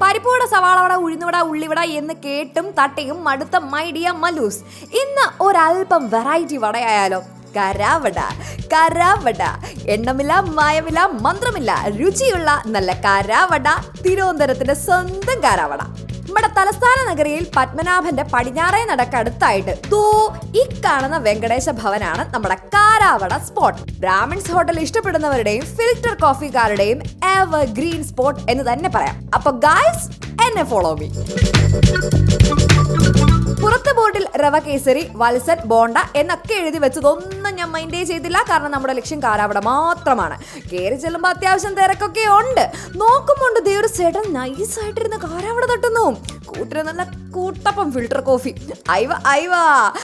പരിപ്പുവട, സവാളവട, ഉഴുന്നുവട, ഉള്ളിവട എന്ന് കേട്ടും തട്ടിയും മടുത്ത മൈഡിയ മല്ലൂസ്. ഇന്ന് ഒരൽപ്പം വെറൈറ്റി വടയായാലോ? കരാവട. കരാവട എണ്ണമില്ല, മായമില്ല, മന്ത്രമില്ല, രുചിയുള്ള നല്ല കരാവട. തിരുവനന്തപുരത്തിന്റെ സ്വന്തം കരാവട. നമ്മുടെ തലസ്ഥാന നഗരിയിൽ പത്മനാഭന്റെ പടിഞ്ഞാറേ നടക്കടുത്തായിട്ട് ഈ കാണുന്ന വെങ്കടേശ ഭവനാണ് നമ്മുടെ കാരാവട സ്പോട്ട്. ബ്രാഹ്മിൺസ് ഹോട്ടൽ ഇഷ്ടപ്പെടുന്നവരുടെയും ഫിൽറ്റർ കോഫിക്കാരുടെയും എവർ ഗ്രീൻ സ്പോട്ട് എന്ന് തന്നെ പറയാം. അപ്പൊ ഗായ്സ്, എന്നെ ഫോളോ മീ. പുറത്തെ ബോർഡിൽ റവ കേസരി, വത്സൻ, ബോണ്ട എന്നൊക്കെ എഴുതി വെച്ചതൊന്നും ഞാൻ മൈൻഡേ ചെയ്തില്ല. കാരണം നമ്മുടെ ലക്ഷ്യം കാരാവട മാത്രമാണ്. കയറി ചെല്ലുമ്പോൾ അത്യാവശ്യം തിരക്കൊക്കെ ഉണ്ട്. നോക്കുമ്പോണ്ട് ദേ ഒരു സെഡൻ നൈസായിട്ടിരുന്ന് കാരാവട തട്ടുന്നു. കൂട്ടിന് നല്ല കൂട്ടപ്പം ഫിൽട്ടർ കോഫി. അയവ.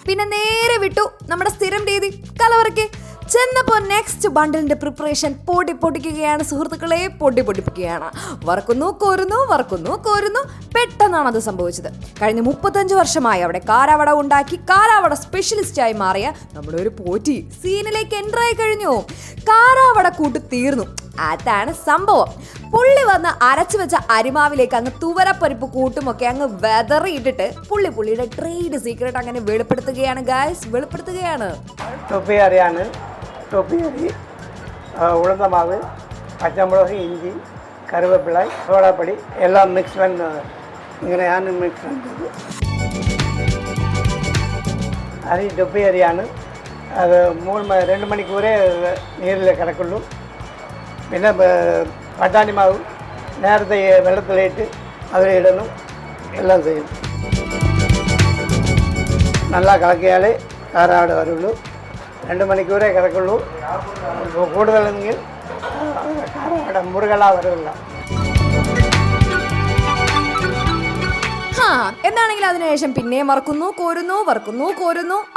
പിന്നെ നേരെ വിട്ടു നമ്മുടെ സ്ഥിരം രീതി കലവറയ്ക്ക്. ചെന്നപ്പോൾ നെക്സ്റ്റ് ബണ്ടിലിന്റെ പ്രിപ്പറേഷൻ പൊടിക്കുകയാണ് സുഹൃത്തുക്കളെ, പൊടിപ്പിക്കുകയാണ്. വറക്കുന്നു കോരുന്നു. പെട്ടെന്നാണ് അത് സംഭവിച്ചത്. കഴിഞ്ഞ 35 വർഷമായി അവിടെ കാരാവട ഉണ്ടാക്കി കാരാവട സ്പെഷ്യലിസ്റ്റായി മാറിയ നമ്മുടെ ഒരു പോറ്റി സീനിലേക്ക് എൻ്റർ ആയി കഴിഞ്ഞു. കാരാവട കൂട്ട് തീർന്നു. അതാണ് സംഭവം. പുള്ളി വന്ന് അരച്ചു വെച്ച അരിമാവിലേക്ക് അങ്ങ് തുവരപ്പരിപ്പ് കൂട്ടുമൊക്കെ അങ്ങ് വെതറിയിട്ടിട്ട് പുള്ളിയുടെ ട്രേഡ് സീക്രട്ട് അങ്ങനെ വെളിപ്പെടുത്തുകയാണ് ഗായ്സ്, വെളിപ്പെടുത്തുകയാണ്. ടോപ്പി അരി, ഉളുന്നമാവ്, പച്ചമുളക്, ഇഞ്ചി, കറിവേപ്പില, സോഡാപ്പൊടി എല്ലാം മിക്സ് ഇങ്ങനെയാണ് മിക്സ് ചെയ്തത്. അരി ടൊപ്പി അരിയാണ്. അത് 2 മണിക്കൂറേ നീരിൽ കിടക്കുള്ളൂ. പിന്നെ പട്ടാണി മാവ് നേരത്തെ വെള്ളത്തിലിട്ട് അതിലിടണം, എല്ലാം ചെയ്യും. നല്ല കളക്കിയാലേ കാരാവട വരുള്ളൂ. 2 മണിക്കൂറേ കിടക്കുള്ളൂ. കൂടുതലെങ്കിൽ കാരാവട മുറുകളാ വരില്ല. എന്താണെങ്കിലും അതിനുശേഷം പിന്നെയും വറക്കുന്നു കോരുന്നു.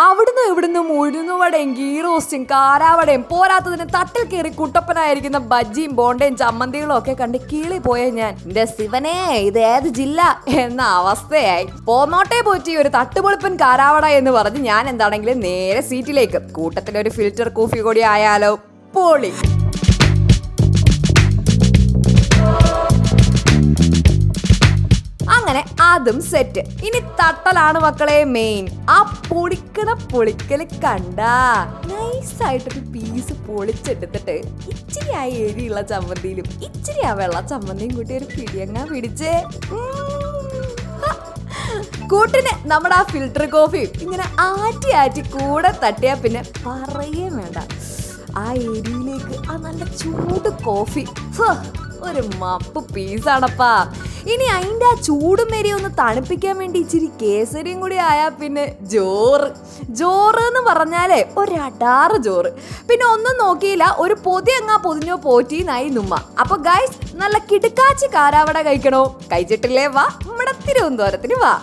അവിടുന്ന് ഇവിടുന്ന് ഉഴുന്നുവടയും ഗീറോസ്റ്റും കാരാവടയും പോരാത്തതിന് തട്ടിൽ കയറി കുട്ടപ്പനായിരിക്കുന്ന ബജ്ജിയും ബോണ്ടയും ചമ്മന്തികളും ഒക്കെ കണ്ട് കീളി പോയ ഞാൻ എന്റെ ശിവനെ ഇത് ഏത് ജില്ല എന്ന അവസ്ഥയായി. പോന്നോട്ടെ പോറ്റി ഒരു തട്ടുപൊളിപ്പൻ കാരാവട എന്ന് പറഞ്ഞ് ഞാൻ എന്താണെങ്കിലും നേരെ സീറ്റിലേക്ക്. കൂട്ടത്തിലൊരു ഫിൽറ്റർ കോഫി കൂടി ആയാലോ? പൊളി. അങ്ങനെ അതും സെറ്റ്. ഇനി തട്ടലാണ് മക്കളെ മെയിൻ. ആ പൊളിക്കല് കണ്ടാ നൈസായിട്ടൊരു പീസ് പൊളിച്ചെടുത്തിട്ട് ഇച്ചിരി ആ എരിയുള്ള ചമ്മന്തിയിലും ഇച്ചിരി ആ വെള്ള ചമ്മന്തിയും കൂട്ടി ഒരു പിടിയങ്ങ പിടിച്ചേ. കൂട്ടിന് നമ്മുടെ ആ ഫിൽറ്റർ കോഫി ഇങ്ങനെ ആറ്റി കൂടെ തട്ടിയാ പിന്നെ പറയേ വേണ്ട. ആ എരിയിലേക്ക് ആ നല്ല ചൂട് കോഫി ഒരു മപ്പ് പീസാണപ്പാ. ഇനി അതിൻ്റെ ആ ചൂടും എരി ഒന്ന് തണുപ്പിക്കാൻ വേണ്ടി ഇച്ചിരി കേസരിയും കൂടി ആയാൽ പിന്നെ ജോറ് എന്ന് പറഞ്ഞാലേ ഒരടാറ് ചോറ്. പിന്നെ ഒന്നും നോക്കിയില്ല, ഒരു പൊതിഞ്ഞോ പോറ്റീന്നായി നുമ്മ. അപ്പൊ ഗൈസ്, നല്ല കിടുക്കാച്ചി കാരാവട കഴിക്കണോ? കഴിച്ചിട്ടില്ലേ? വാ, നമ്മുടെ തിരുവനന്തപുരത്തിന് വാ.